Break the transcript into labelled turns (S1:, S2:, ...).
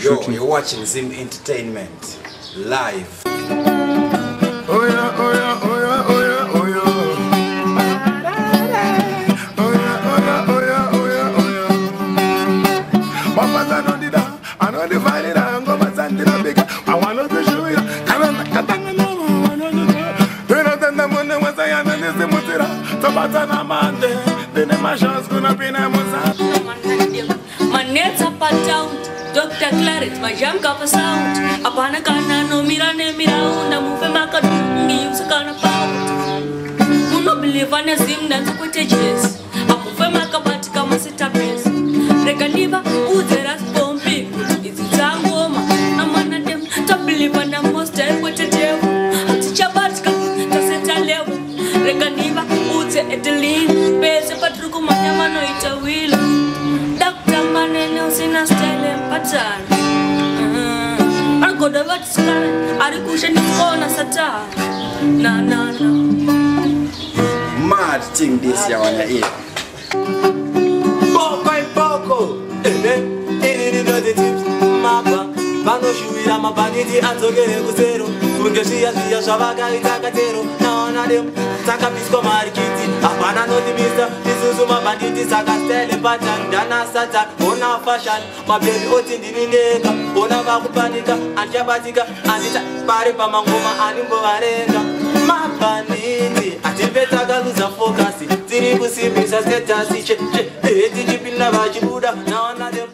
S1: Yo, you're watching Zim Entertainment live.
S2: Oh yeah, oh yeah, oh yeah, oh yeah, oh yeah. Oh yeah, oh yeah, oh yeah, oh yeah, oh yeah. Papa, I know the da, I know the valley da, I'm going to send it a big. I want to show you. I know the money was I am in the Mutira. So, but I'm a man, then my chance gonna be a Musa.
S3: Manetsa Patown, Dr. Claret, my jam cup sound. Upon a cana, no mirane miraunda, move a macaron, use a gun about. Who not believe on a sim than to put edges. A move a macabat come sit up base. Recaliva, who there as bumping. It's a tangoma. A man at them to believe on the most with a devil. A teacher batka, to set a level. Recaliva, who's a Italy, base a patrucuma, no it a wheel. Sina style pattern. I go to what sky. I cushion on a sata. Na na na.
S1: Mad thing this year on your ear.
S4: Poco. The tips. Mapa. Bano shuira mabaniti atoge gusero. Ungeshia zia shavaga itakatero. Na ona dem. Taka pisco marikiti. Apana no dimista. Isuzu mabanditi saka style pattern. Dana sata. Ona fashion. My baby oti ndineka. Ona vakupanika. Antiabatika. Anita. Pare pa mangoma animbo varenga. Mabanditi. Atibeta galuza focus. Tiri kusibisa status. Eti jipina vajibuda. Na ona dem.